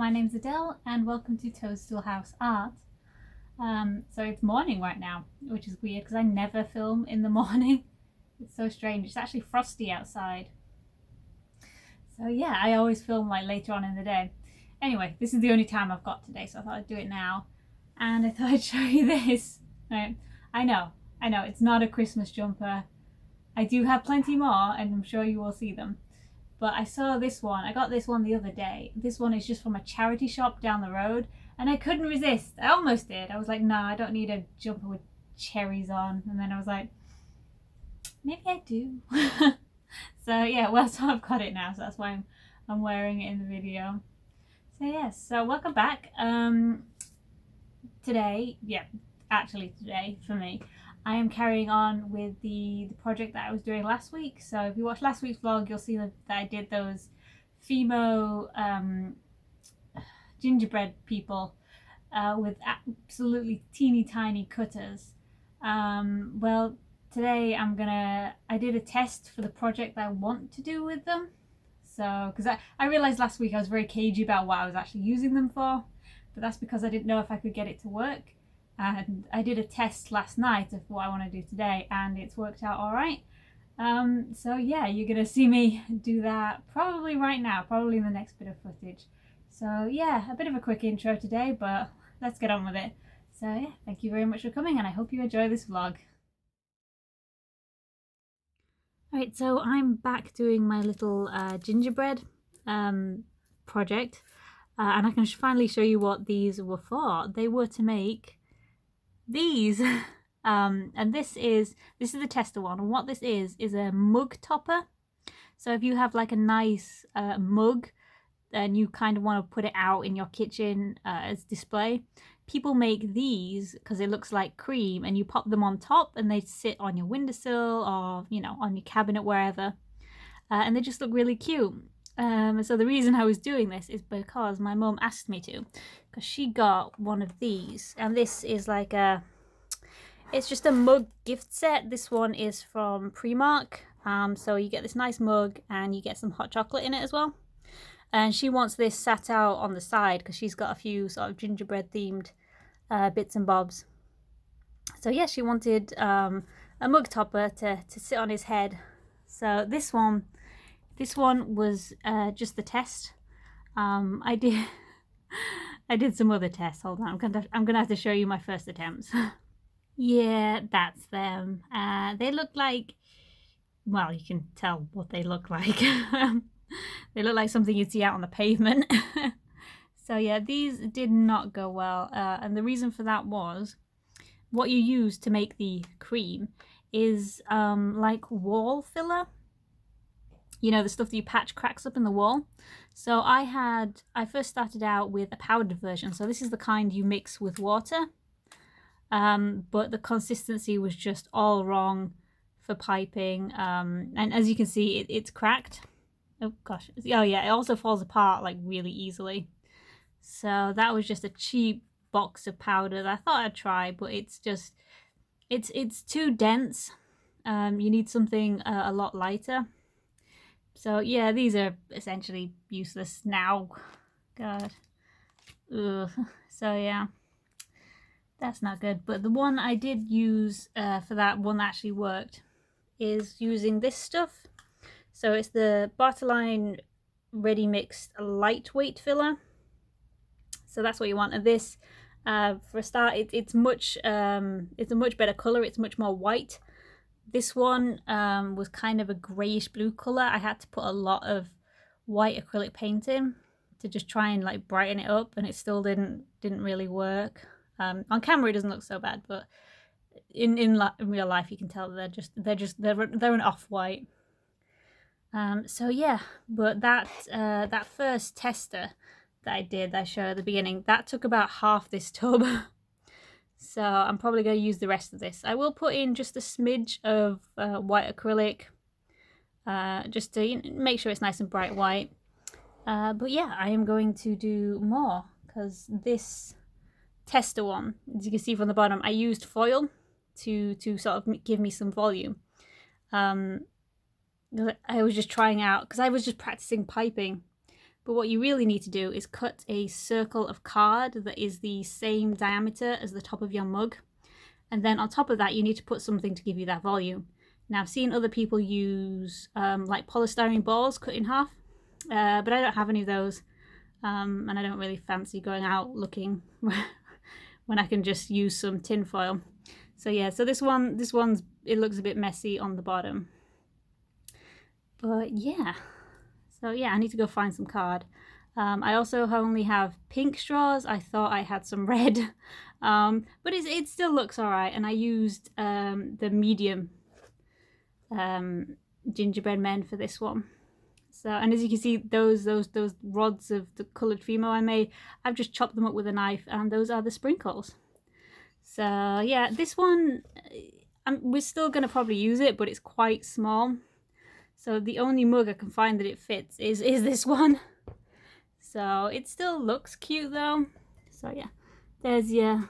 my name's Adele and welcome to Toadstool House Art. So it's morning right now, which is weird because I never film in the morning. It's so strange. It's actually frosty outside. So yeah, I always film like later on in the day. Anyway, this is the only time I've got today, so I thought I'd do it now. And I thought I'd show you this. Right. I know, it's not a Christmas jumper. I do have plenty more and I'm sure you will see them. But I saw this one. I got this one the other day. This one is just from a charity shop down the road and I couldn't resist. I almost did. I was like, no, I don't need a jumper with cherries on. And then I was like, maybe I do. So yeah, well, so I've got it now. So that's why I'm wearing it in the video. So yes, so welcome back. Today for me, I am carrying on with the project that I was doing last week. So if you watched last week's vlog, you'll see that I did those Fimo gingerbread people with absolutely teeny tiny cutters. Well, today I did a test for the project that I want to do with them. So, because I realized last week I was very cagey about what I was actually using them for, but that's because I didn't know if I could get it to work. And I did a test last night of what I want to do today and it's worked out all right. So yeah, you're gonna see me do that probably right now, probably in the next bit of footage. So yeah, a bit of a quick intro today, but let's get on with it. So yeah, thank you very much for coming and I hope you enjoy this vlog. Alright, so I'm back doing my little gingerbread project and I can finally show you what these were for. They were to make these and this is the tester one, and what this is a mug topper. So if you have like a nice mug and you kind of want to put it out in your kitchen as display, people make these because it looks like cream and you pop them on top and they sit on your windowsill or on your cabinet, wherever, and they just look really cute. So the reason I was doing this is because my mum asked me to, because she got one of these, and this is like it's just a mug gift set. This one is from Primark. So you get this nice mug and you get some hot chocolate in it as well. And she wants this sat out on the side because she's got a few sort of gingerbread themed bits and bobs. So yeah, she wanted a mug topper to sit on his head. So this one was just the test. I did some other tests. Hold on, I'm gonna have to show you my first attempts. Yeah, that's them. They look like, well, you can tell what they look like. They look like something you'd see out on the pavement. So yeah, these did not go well, and the reason for that was what you use to make the cream is like wall filler. You know, the stuff that you patch cracks up in the wall. So I first started out with a powdered version. So this is the kind you mix with water. But the consistency was just all wrong for piping. And as you can see, it's cracked. Oh gosh. Oh yeah, it also falls apart like really easily. So that was just a cheap box of powder that I thought I'd try, but it's just, it's too dense. You need something a lot lighter. So yeah, these are essentially useless now. God. Ugh. So yeah, that's not good. But the one I did use for that one that actually worked is using this stuff. So it's the Bottleline Ready Mixed Lightweight Filler. So that's what you want. And this, for a start, it's a much better colour. It's much more white. This one was kind of a greyish blue colour. I had to put a lot of white acrylic paint in to just try and like brighten it up, and it still didn't really work. On camera it doesn't look so bad, but in real life you can tell they're an off-white. So yeah, but that first tester that I showed at the beginning, that took about half this tub. So I'm probably going to use the rest of this. I will put in just a smidge of white acrylic, just to make sure it's nice and bright white. But yeah, I am going to do more, because this tester one, as you can see from the bottom, I used foil to sort of give me some volume. I was just trying out, because I was just practicing piping. But what you really need to do is cut a circle of card that is the same diameter as the top of your mug. And then on top of that, you need to put something to give you that volume. Now, I've seen other people use like polystyrene balls cut in half, but I don't have any of those. And I don't really fancy going out looking when I can just use some tin foil. So yeah, so this one's, it looks a bit messy on the bottom. But yeah, so yeah, I need to go find some card. I also only have pink straws. I thought I had some red, but it still looks alright. And I used the medium gingerbread men for this one. So, and as you can see, those rods of the coloured Fimo I made, I've just chopped them up with a knife, and those are the sprinkles. So yeah, this one, we're still going to probably use it, but it's quite small. So the only mug I can find that it fits is this one. So it still looks cute though. So yeah, there's your,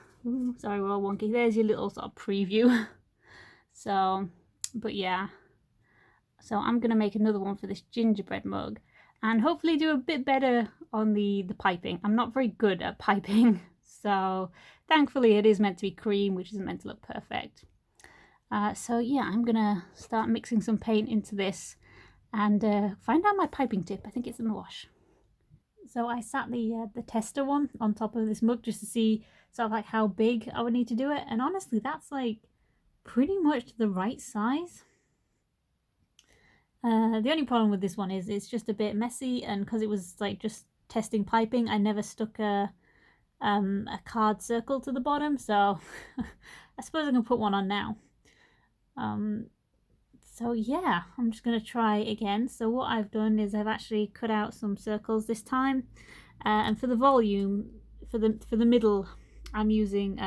sorry we're all wonky, there's your little sort of preview. So, but yeah. So I'm going to make another one for this gingerbread mug and hopefully do a bit better on the piping. I'm not very good at piping, so thankfully it is meant to be cream, which isn't meant to look perfect. So yeah, I'm going to start mixing some paint into this and find out my piping tip. I think it's in the wash. So I sat the tester one on top of this mug just to see sort of like how big I would need to do it. And honestly, that's like pretty much the right size. The only problem with this one is it's just a bit messy, and because it was like just testing piping, I never stuck a card circle to the bottom, so I suppose I can put one on now. So yeah, I'm just going to try again. So what I've done is I've actually cut out some circles this time, and for the volume, for the middle, I'm using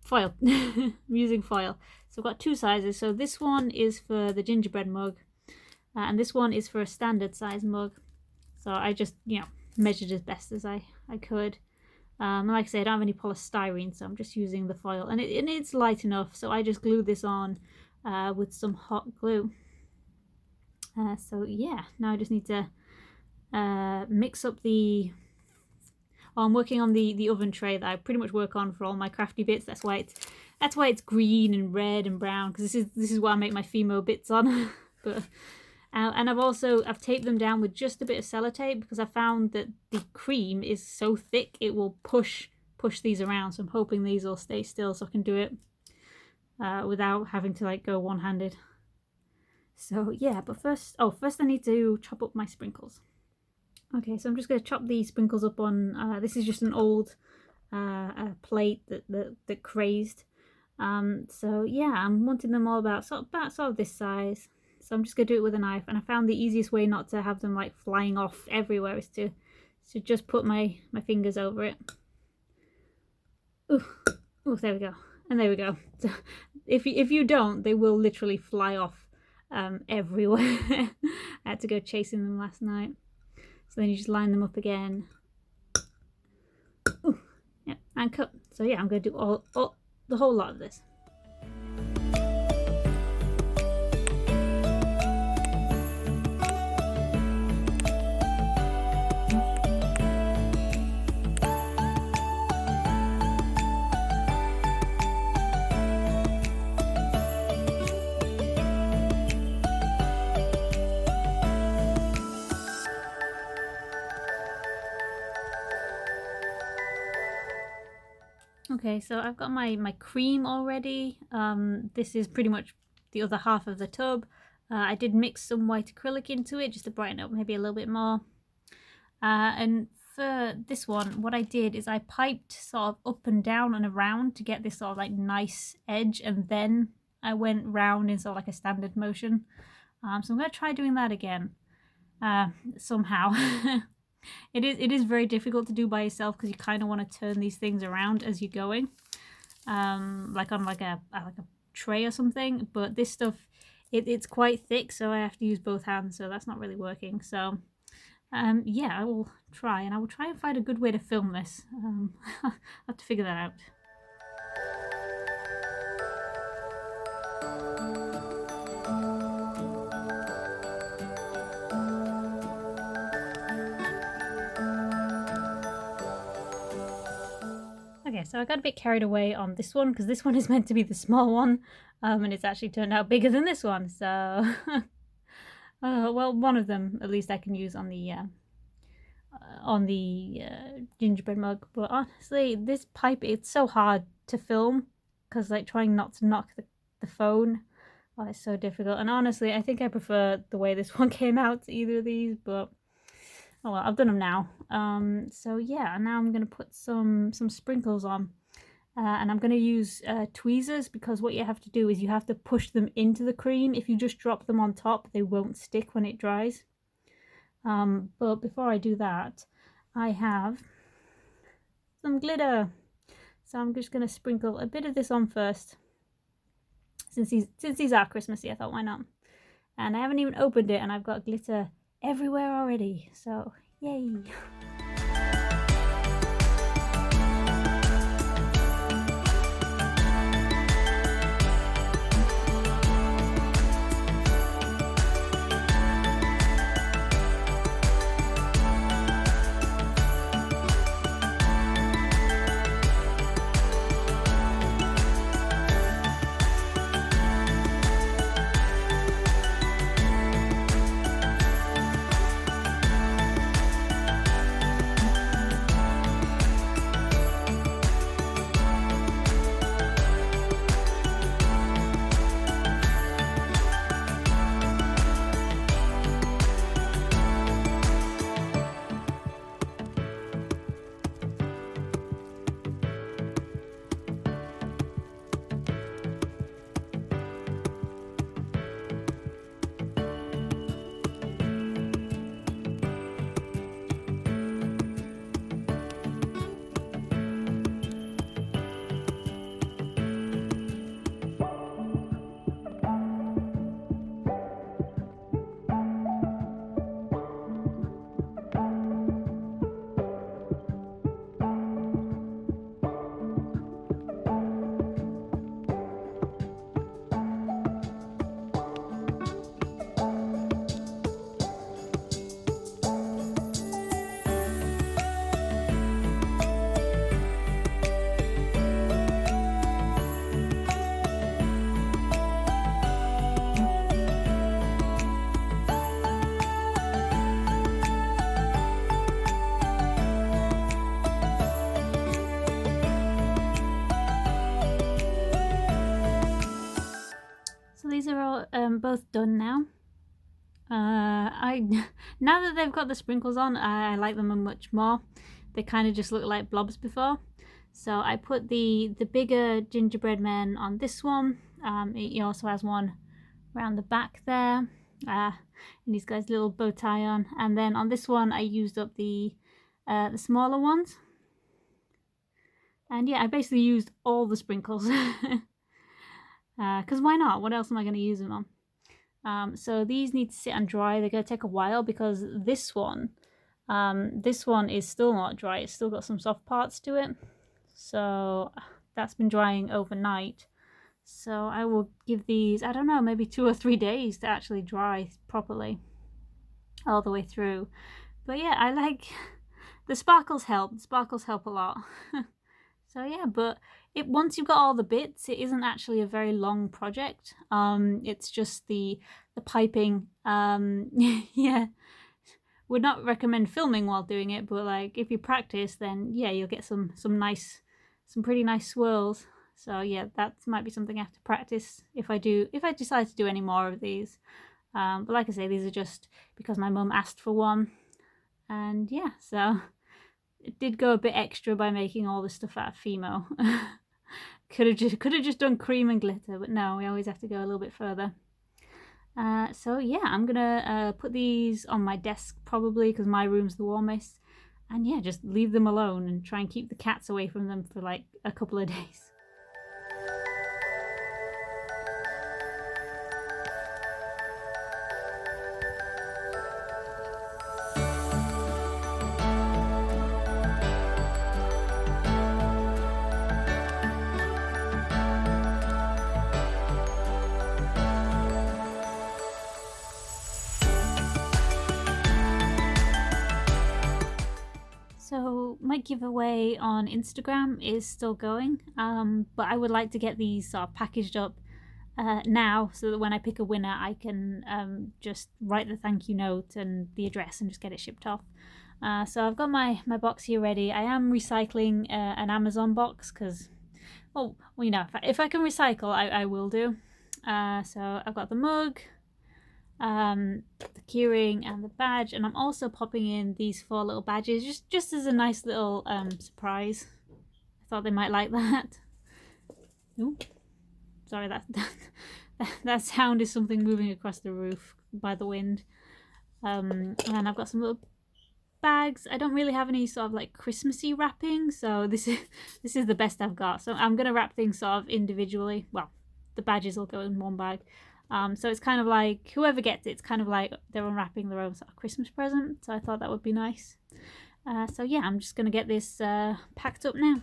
foil. I'm using foil. So I've got two sizes. So this one is for the gingerbread mug, and this one is for a standard size mug. So I just, measured as best as I could. Like I said, I don't have any polystyrene, so I'm just using the foil, and it's light enough. So I just glued this on with some hot glue. So yeah, now I just need to mix up the. Oh, I'm working on the oven tray that I pretty much work on for all my crafty bits. That's why it's green and red and brown, because this is what I make my Fimo bits on. But and I've taped them down with just a bit of sellotape, because I found that the cream is so thick it will push these around. So I'm hoping these will stay still so I can do it without having to like go one-handed. So yeah, but first I need to chop up my sprinkles. Okay, so I'm just going to chop these sprinkles up on, this is just an old plate that crazed. So yeah, I'm wanting them all about sort of this size. So I'm just going to do it with a knife, and I found the easiest way not to have them like flying off everywhere is to just put my fingers over it. Ooh, there we go. And there we go. So if you don't, they will literally fly off everywhere. I had to go chasing them last night. So then you just line them up again. Ooh, yeah, and cut. So yeah, I'm going to do the whole lot of this. Okay, so I've got my cream already. This is pretty much the other half of the tub. I did mix some white acrylic into it just to brighten up maybe a little bit more. And for this one, what I did is I piped sort of up and down and around to get this sort of like nice edge, and then I went round in sort of like a standard motion. So I'm going to try doing that again somehow. It is very difficult to do by yourself, because you kind of want to turn these things around as you're going, like on like a tray or something. But this stuff, it's quite thick, so I have to use both hands, so that's not really working. So yeah, I will try, and I will try and find a good way to film this. I'll have to figure that out. so I got a bit carried away on this one because this one is meant to be the small one, and it's actually turned out bigger than this one. So, well, one of them at least I can use on the gingerbread mug. But honestly, this pipe, it's so hard to film because like trying not to knock the phone. Oh, it's so difficult. And honestly, I think I prefer the way this one came out to either of these, but oh well, I've done them now. So yeah, now I'm gonna put some sprinkles on, and I'm gonna use tweezers because what you have to do is you have to push them into the cream. If you just drop them on top, they won't stick when it dries. But before I do that, I have some glitter. So I'm just gonna sprinkle a bit of this on first. Since these are Christmassy, I thought why not? And I haven't even opened it and I've got glitter everywhere already, so yay! These are all both done now. Now that they've got the sprinkles on, I like them much more. They kind of just look like blobs before. So I put the bigger gingerbread men on this one. It also has one around the back there, and he's got his little bow tie on. And then on this one, I used up the smaller ones. And yeah, I basically used all the sprinkles. Because why not? What else am I going to use them on? So these need to sit and dry. They're going to take a while because this one is still not dry. It's still got some soft parts to it. So that's been drying overnight. So I will give these, I don't know, maybe 2 or 3 days to actually dry properly all the way through. But yeah, I like the sparkles help. The sparkles help a lot. So yeah, but once you've got all the bits, it isn't actually a very long project. It's just the piping. Yeah, would not recommend filming while doing it, but like if you practice, then yeah, you'll get some pretty nice swirls. So yeah, that might be something I have to practice if I decide to do any more of these. But like I say, these are just because my mum asked for one, and yeah, so it did go a bit extra by making all this stuff out of Fimo. could have just done cream and glitter, but no, we always have to go a little bit further. So yeah, I'm gonna put these on my desk probably because my room's the warmest, and yeah, just leave them alone and try and keep the cats away from them for like a couple of days. my giveaway on Instagram is still going, but I would like to get these sort of packaged up now, so that when I pick a winner I can just write the thank you note and the address and just get it shipped off. So I've got my box here ready. I am recycling an Amazon box because, well, you know, if I can recycle, I will do. So I've got the mug, the keyring and the badge, and I'm also popping in these 4 little badges just as a nice little surprise. I thought they might like that. Ooh. Sorry, that sound is something moving across the roof by the wind. And I've got some little bags. I don't really have any sort of like Christmassy wrapping, so this is the best I've got. So I'm gonna wrap things sort of individually. Well, the badges will go in one bag. So it's kind of like whoever gets it's kind of like they're unwrapping their own sort of Christmas present. So I thought that would be nice. So yeah, I'm just gonna get this packed up now.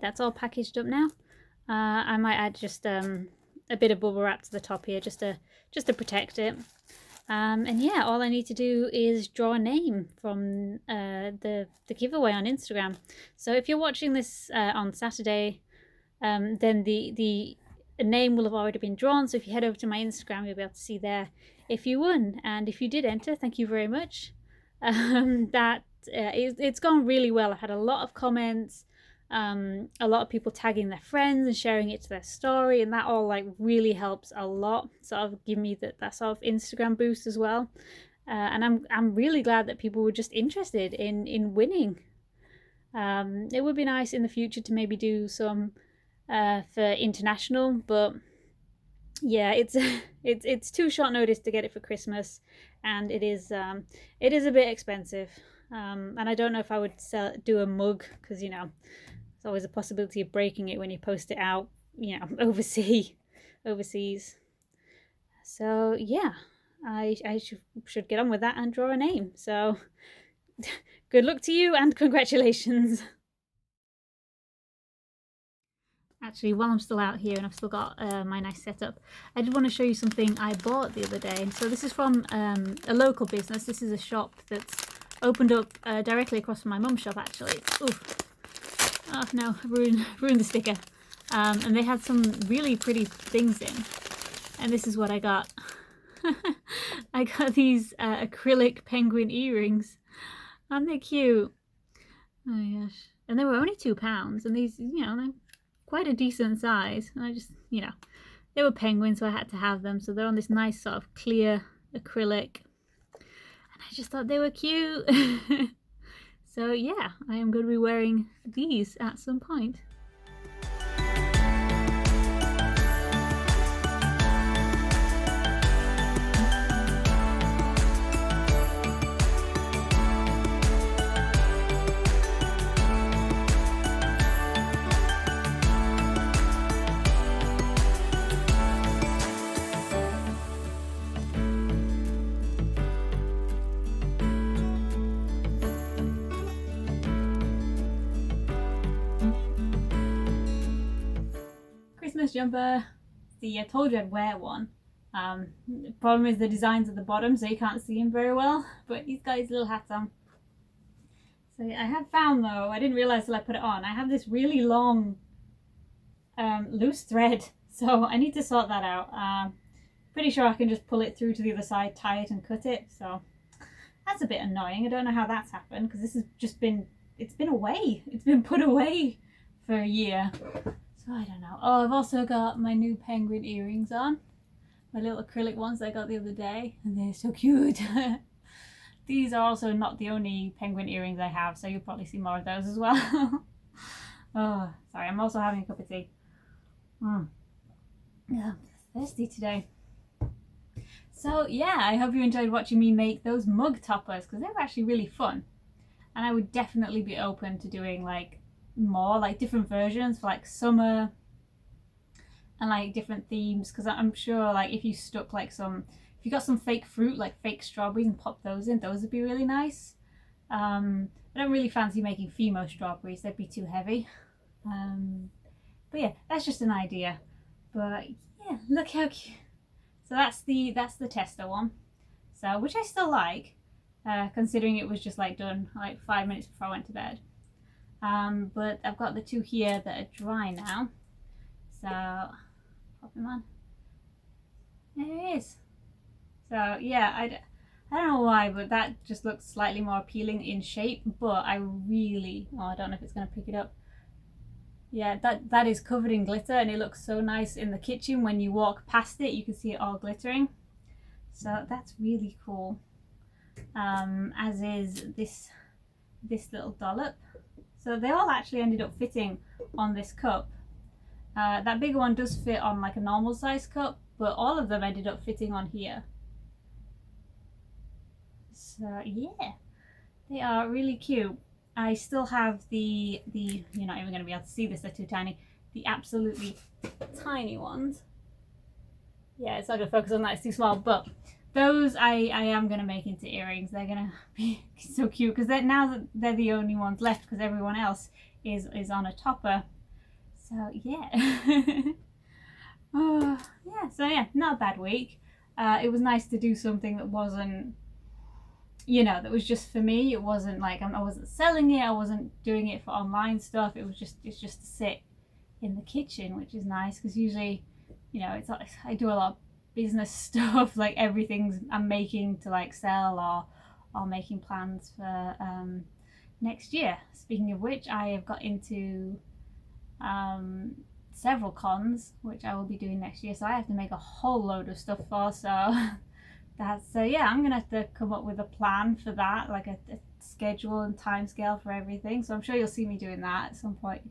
That's all packaged up now. I might add just a bit of bubble wrap to the top here just to protect it. And yeah, all I need to do is draw a name from the giveaway on Instagram. So if you're watching this on Saturday, then the name will have already been drawn. So if you head over to my Instagram, you'll be able to see there if you won. And if you did enter, thank you very much. It's gone really well. I've had a lot of comments. A lot of people tagging their friends and sharing it to their story, and that all like really helps a lot, sort of give me that sort of Instagram boost as well. And I'm really glad that people were just interested in winning. It would be nice in the future to maybe do some for international, but yeah, it's too short notice to get it for Christmas, and it is a bit expensive. And I don't know if I would do a mug, because you know, there's always a possibility of breaking it when you post it out, you know, overseas. So yeah, I should get on with that and draw a name. So good luck to you and congratulations. Actually, while I'm still out here and I've still got my nice setup, I did want to show you something I bought the other day. So this is from a local business. This is a shop that's opened up directly across from my mum's shop, actually. Oof. Oh no, I ruined the sticker. And they had some really pretty things in. And this is what I got. I got these acrylic penguin earrings. Aren't they cute? Oh my gosh. And they were only £2. And these, you know, they're quite a decent size. And I just, you know, they were penguins, so I had to have them. So they're on this nice sort of clear acrylic. And I just thought they were cute. So yeah, I am going to be wearing these at some point. Christmas jumper. See, I told you I'd wear one. The problem is the designs at the bottom, so you can't see him very well, but he's got his little hat on. So I have found, though, I didn't realise till I put it on, I have this really long loose thread, so I need to sort that out. Pretty sure I can just pull it through to the other side, tie it and cut it, so that's a bit annoying. I don't know how that's happened, because this has just been, it's been away. It's been put away for a year. So I don't know. Oh, I've also got my new penguin earrings on. My little acrylic ones I got the other day, and they're so cute. These are also not the only penguin earrings I have, so you'll probably see more of those as well. Oh, sorry, I'm also having a cup of tea. Yeah, I'm thirsty today. So yeah, I hope you enjoyed watching me make those mug toppers because they were actually really fun. And I would definitely be open to doing like more like different versions for like summer and like different themes, because I'm sure like if you stuck like if you got some fake fruit like fake strawberries and popped those in, those would be really nice. I don't really fancy making Fimo strawberries, they'd be too heavy. But yeah, that's just an idea. But yeah, look how cute. So that's the tester one. So which I still like, considering it was just like done like 5 minutes before I went to bed. But I've got the two here that are dry now. So pop them on. There it is. So yeah, I don't know why, but that just looks slightly more appealing in shape. But I really, oh, I don't know if it's gonna pick it up. Yeah, that is covered in glitter, and it looks so nice in the kitchen. When you walk past it, you can see it all glittering. So that's really cool. As is this little dollop. So they all actually ended up fitting on this cup. That bigger one does fit on like a normal size cup, but all of them ended up fitting on here. So yeah, they are really cute. I still have the you're not even going to be able to see this, they're too tiny, the absolutely tiny ones. Yeah, it's not going to focus on that, it's too small, but those I am going to make into earrings. They're going to be so cute because now that they're the only ones left because everyone else is on a topper. So yeah. Oh, yeah, so yeah, not a bad week. It was nice to do something that wasn't, that was just for me. It wasn't like I wasn't selling it, I wasn't doing it for online stuff. It's just to sit in the kitchen, which is nice because usually, it's like I do a lot of business stuff, like everything's I'm making to like sell or making plans for next year. Speaking of which, I have got into several cons which I will be doing next year, so I have to make a whole load of stuff for. So yeah, I'm gonna have to come up with a plan for that, like a schedule and time scale for everything. So I'm sure you'll see me doing that at some point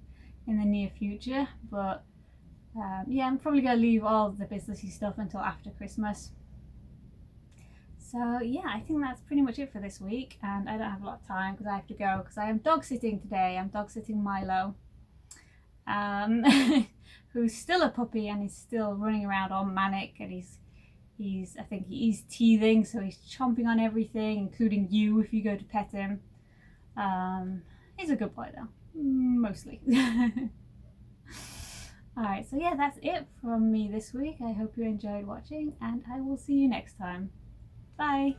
in the near future. But yeah, I'm probably gonna leave all the businessy stuff until after Christmas. So yeah, I think that's pretty much it for this week, and I don't have a lot of time because I have to go because I am dog sitting today. I'm dog sitting Milo, who's still a puppy and he's still running around all manic, and I think he's teething, so he's chomping on everything, including you if you go to pet him. He's a good boy though, mostly. Alright, so yeah, that's it from me this week. I hope you enjoyed watching, and I will see you next time. Bye!